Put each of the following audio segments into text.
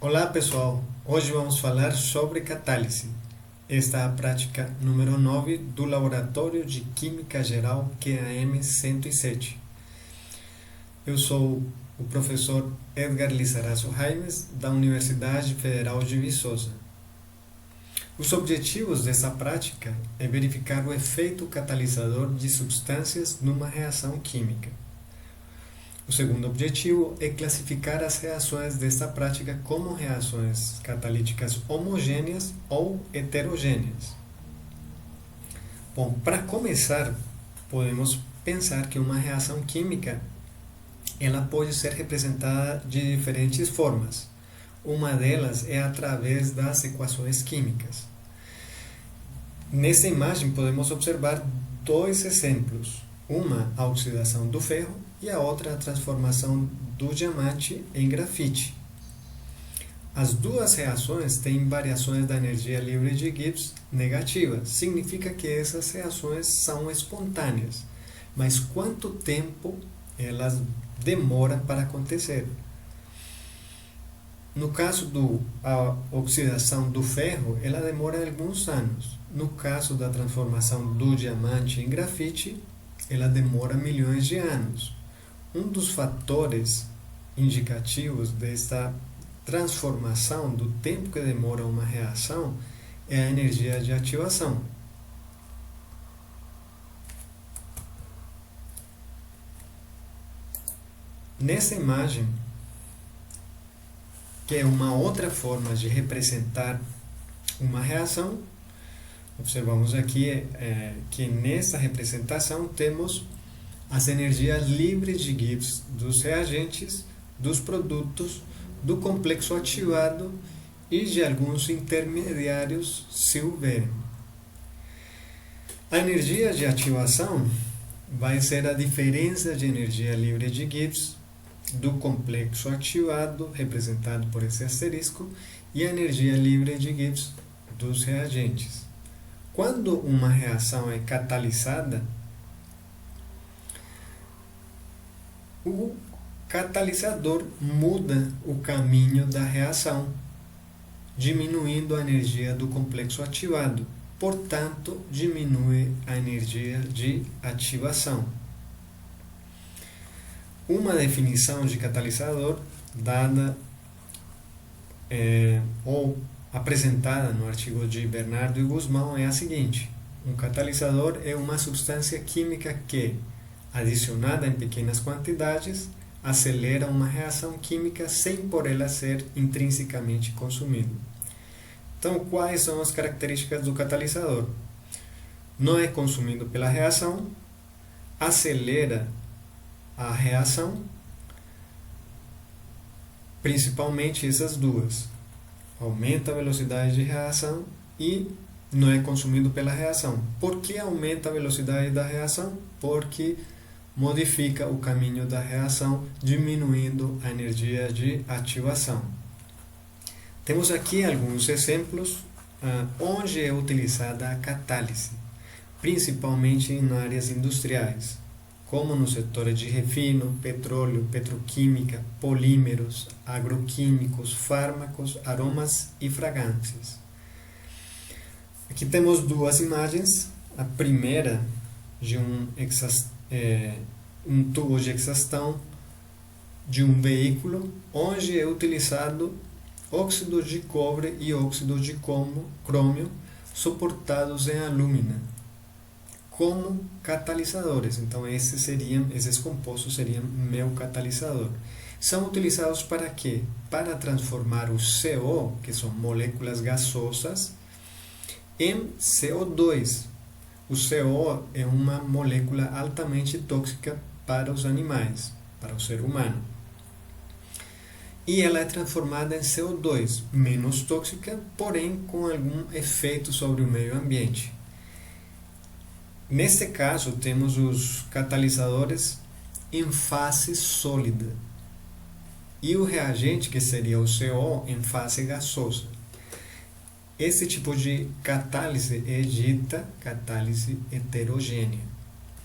Olá pessoal, hoje vamos falar sobre catálise. Esta é a prática número 9 do Laboratório de Química Geral QAM 107. Eu sou o professor Edgar Lizarazo Jaimes, da Universidade Federal de Viçosa. Os objetivos dessa prática é verificar o efeito catalisador de substâncias numa reação química. O segundo objetivo é classificar as reações desta prática como reações catalíticas homogêneas ou heterogêneas. Bom, para começar, podemos pensar que uma reação química ela pode ser representada de diferentes formas. Uma delas é através das equações químicas. Nessa imagem podemos observar dois exemplos. Uma, a oxidação do ferro, e a outra, a transformação do diamante em grafite. As duas reações têm variações da energia livre de Gibbs negativas. Significa que essas reações são espontâneas. Mas quanto tempo elas demoram para acontecer? No caso da oxidação do ferro, ela demora alguns anos. No caso da transformação do diamante em grafite, ela demora milhões de anos. Um dos fatores indicativos desta transformação, do tempo que demora uma reação, é a energia de ativação. Nessa imagem, que é uma outra forma de representar uma reação, observamos aqui que nessa representação temos as energias livres de Gibbs dos reagentes, dos produtos, do complexo ativado e de alguns intermediários se houverem. A energia de ativação vai ser a diferença de energia livre de Gibbs do complexo ativado, representado por esse asterisco, e a energia livre de Gibbs dos reagentes. Quando uma reação é catalisada, o catalisador muda o caminho da reação, diminuindo a energia do complexo ativado. Portanto, diminui a energia de ativação. Uma definição de catalisador dada ou apresentada no artigo de Bernardo e Guzmão é a seguinte: um catalisador é uma substância química que, adicionada em pequenas quantidades, acelera uma reação química sem por ela ser intrinsecamente consumida. Então, quais são as características do catalisador? Não é consumido pela reação, acelera a reação, principalmente essas duas. Aumenta a velocidade de reação e não é consumido pela reação. Por que aumenta a velocidade da reação? Porque modifica o caminho da reação, diminuindo a energia de ativação. Temos aqui alguns exemplos onde é utilizada a catálise, principalmente em áreas industriais, como no setor de refino, petróleo, petroquímica, polímeros, agroquímicos, fármacos, aromas e fragrâncias. Aqui temos duas imagens. A primeira de um tubo de exaustão de um veículo, onde é utilizado óxido de cobre e óxido de crômio suportados em alumina como catalisadores. Então esses compostos seriam meu catalisador. São utilizados para quê? Para transformar o CO, que são moléculas gasosas, em CO2. O CO é uma molécula altamente tóxica para os animais, para o ser humano. E ela é transformada em CO2, menos tóxica, porém com algum efeito sobre o meio ambiente. Neste caso, temos os catalisadores em fase sólida e o reagente, que seria o CO, em fase gasosa. Esse tipo de catálise é dita catálise heterogênea,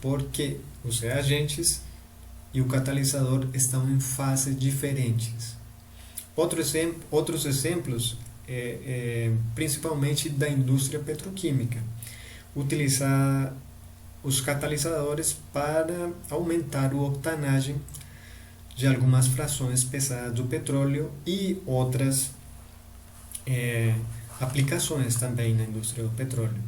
porque os reagentes e o catalisador estão em fases diferentes. Outros exemplos, principalmente da indústria petroquímica. Utilizar os catalisadores para aumentar o octanagem de algumas frações pesadas do petróleo e outras aplicações também na indústria do petróleo.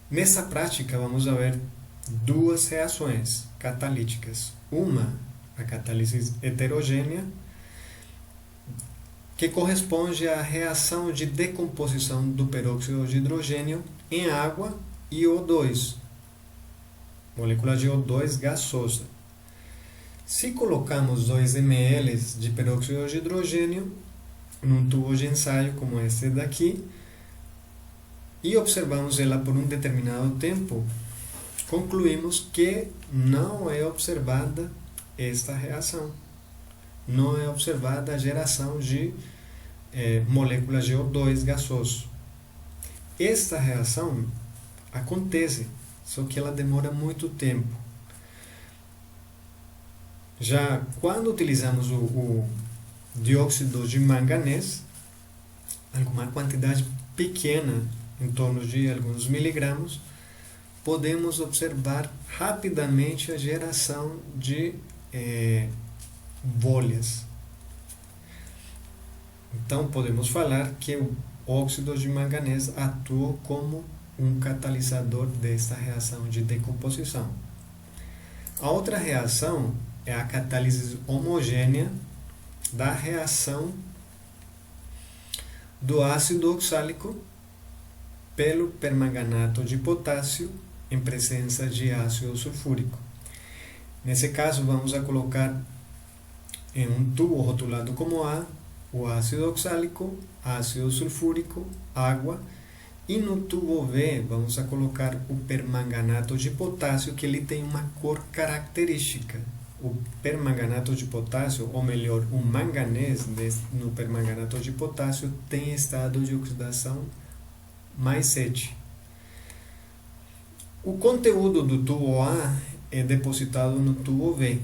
Nessa prática, vamos ver duas reações catalíticas. Uma, a catálise heterogênea, que corresponde à reação de decomposição do peróxido de hidrogênio em água e O2, molécula de O2 gasosa. Se colocamos 2 ml de peróxido de hidrogênio num tubo de ensaio como este daqui e observamos ela por um determinado tempo, concluímos que não é observada esta reação. Não é observada a geração de moléculas de O2 gasoso. Esta reação acontece, só que ela demora muito tempo. Já quando utilizamos o dióxido de manganês, alguma quantidade pequena, em torno de alguns miligramas, podemos observar rapidamente a geração de bolhas. Então podemos falar que o óxido de manganês atua como um catalisador desta reação de decomposição. A outra reação é a catálise homogênea da reação do ácido oxálico pelo permanganato de potássio em presença de ácido sulfúrico. Nesse caso, vamos a colocar em um tubo rotulado como A o ácido oxálico, ácido sulfúrico, água, e no tubo V vamos a colocar o permanganato de potássio, que ele tem uma cor característica. O permanganato de potássio, ou melhor, o manganês no permanganato de potássio tem estado de oxidação mais 7. O conteúdo do tubo A é depositado no tubo V.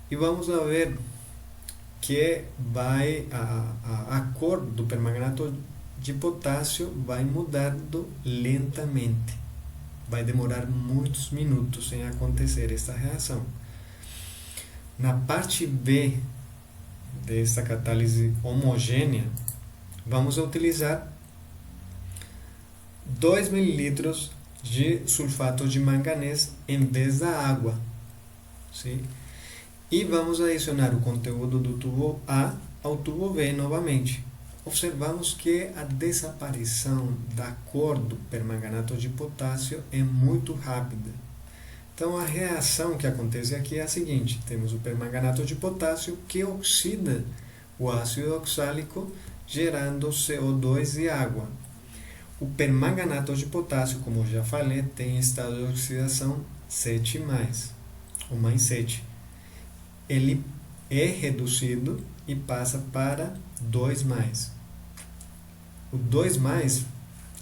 E vamos a ver que a cor do permanganato de potássio vai mudando lentamente. Vai demorar muitos minutos em acontecer esta reação. Na parte B desta catálise homogênea, vamos a utilizar 2 ml de sulfato de manganês em vez da água. Sim? E vamos adicionar o conteúdo do tubo A ao tubo V novamente. Observamos que a desaparição da cor do permanganato de potássio é muito rápida. Então a reação que acontece aqui é a seguinte: temos o permanganato de potássio que oxida o ácido oxálico, gerando CO2 e água. O permanganato de potássio, como eu já falei, tem estado de oxidação 7+, ou mais 7. Ele é reduzido e passa para 2+. O 2+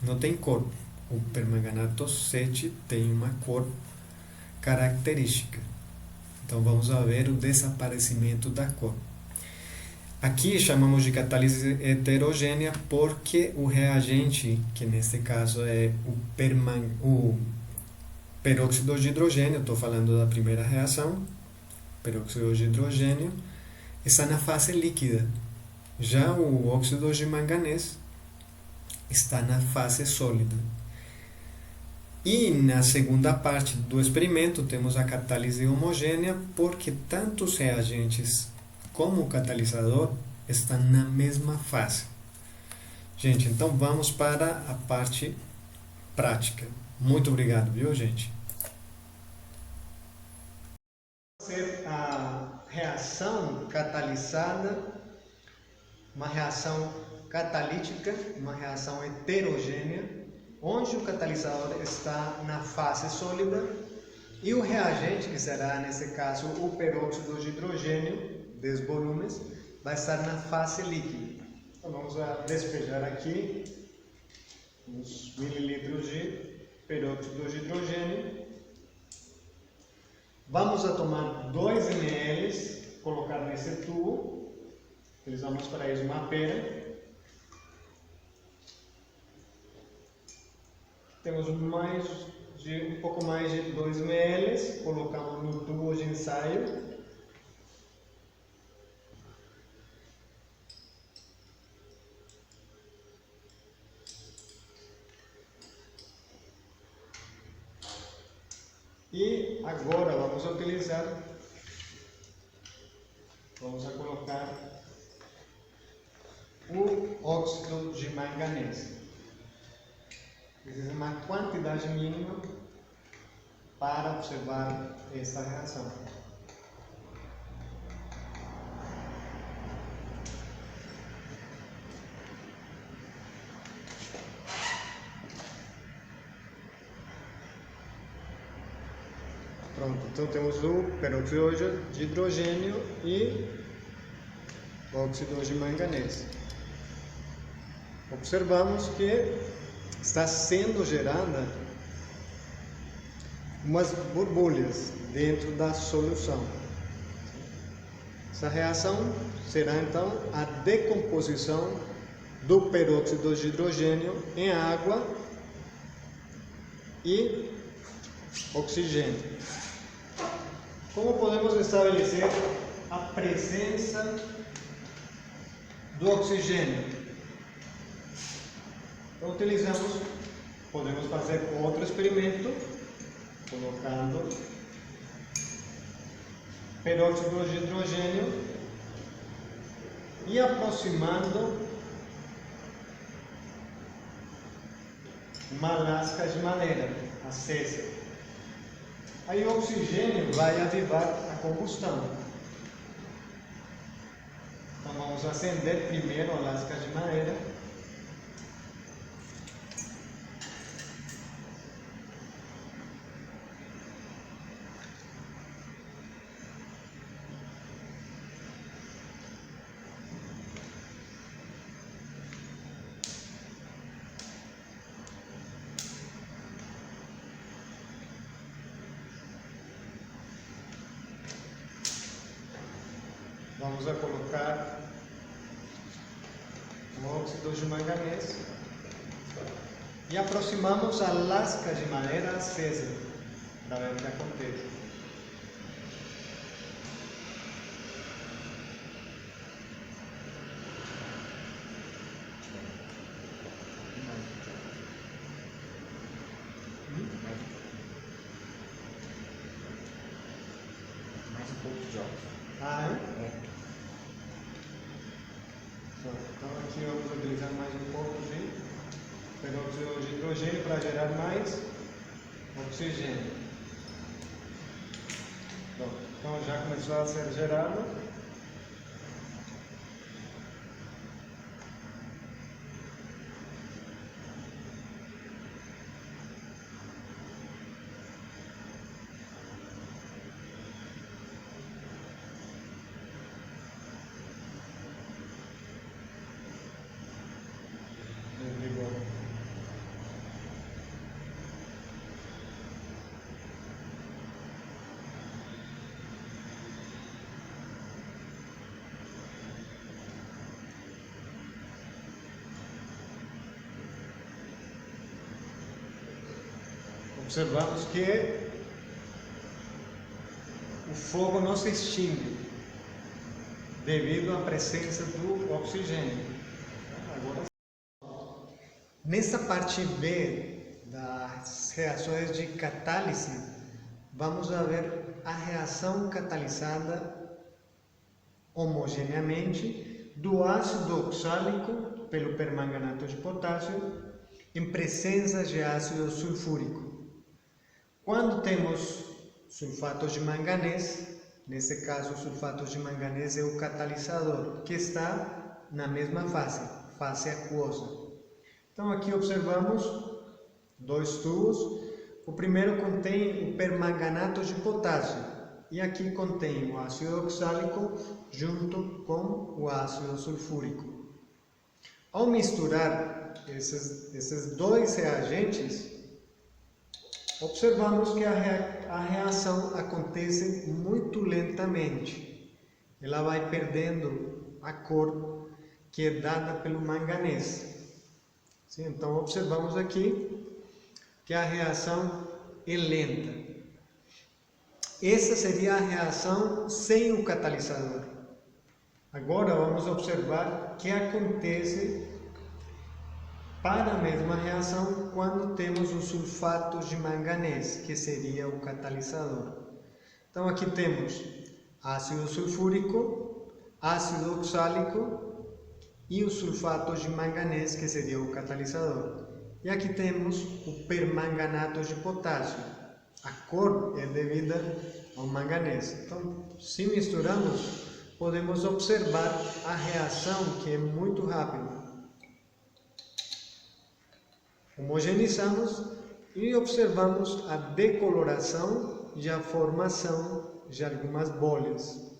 não tem cor. O permanganato 7 tem uma cor característica. Então vamos a ver o desaparecimento da cor. Aqui chamamos de catálise heterogênea porque o reagente, que neste caso é o peróxido de hidrogênio, estou falando da primeira reação, peróxido de hidrogênio, está na fase líquida. Já o óxido de manganês está na fase sólida. E na segunda parte do experimento temos a catálise homogênea, porque tanto os reagentes como o catalisador estão na mesma fase. Gente, então vamos para a parte prática. Muito obrigado, viu, gente? Ser a reação catalisada, uma reação catalítica, uma reação heterogênea, onde o catalisador está na fase sólida e o reagente, que será nesse caso o peróxido de hidrogênio, 10 volumes, vai estar na fase líquida. Então vamos a despejar aqui uns mililitros de peróxido de hidrogênio. Vamos a tomar 2 ml, colocar nesse tubo Utilizamos para isso uma pera. Temos um pouco mais de 2 ml, colocamos no tubo de ensaio. E agora vamos colocar o óxido de manganês. Existe uma quantidade mínima para observar esta reação. Pronto, então temos o peróxido de hidrogênio e óxido de manganês. Observamos que está sendo gerada umas borbulhas dentro da solução. Essa reação será então a decomposição do peróxido de hidrogênio em água e oxigênio. Como podemos estabelecer a presença do oxigênio? Então podemos fazer outro experimento, colocando peróxido de hidrogênio e aproximando uma lasca de madeira acesa. Aí o oxigênio vai avivar a combustão. Então vamos acender primeiro a lasca de madeira. Vamos a colocar o óxido de manganês e aproximamos a lasca de madeira acesa para ver o que acontece. Mais um pouco de óxido. É? Então aqui vamos utilizar mais um pouco de peróxido de hidrogênio para gerar mais oxigênio. Então já começou a ser gerado. Observamos que o fogo não se extingue devido à presença do oxigênio. Agora, nessa parte B das reações de catálise, vamos ver a reação catalisada homogeneamente do ácido oxálico pelo permanganato de potássio em presença de ácido sulfúrico. Quando temos sulfato de manganês, nesse caso o sulfato de manganês é o catalisador, que está na mesma fase aquosa. Então aqui observamos dois tubos. O primeiro contém o permanganato de potássio e aqui contém o ácido oxálico junto com o ácido sulfúrico. Ao misturar esses dois reagentes, observamos que a reação acontece muito lentamente. Ela vai perdendo a cor que é dada pelo manganês. Sim, então observamos aqui que a reação é lenta. Essa seria a reação sem o catalisador. Agora vamos observar o que acontece para a mesma reação quando temos os sulfatos de manganês, que seria o catalisador. Então aqui temos ácido sulfúrico, ácido oxálico e os sulfatos de manganês, que seria o catalisador. E aqui temos o permanganato de potássio. A cor é devida ao manganês. Então, se misturamos, podemos observar a reação, que é muito rápida. Homogeneizamos e observamos a decoloração e a formação de algumas bolhas.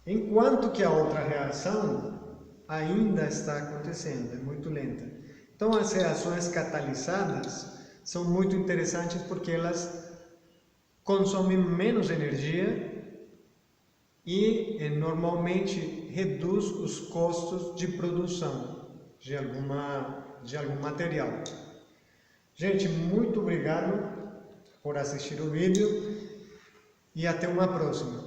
Enquanto que a outra reação ainda está acontecendo, é muito lenta. Então as reações catalisadas são muito interessantes porque elas consomem menos energia e normalmente reduz os custos de produção de algum material. Gente, muito obrigado por assistir o vídeo e até uma próxima.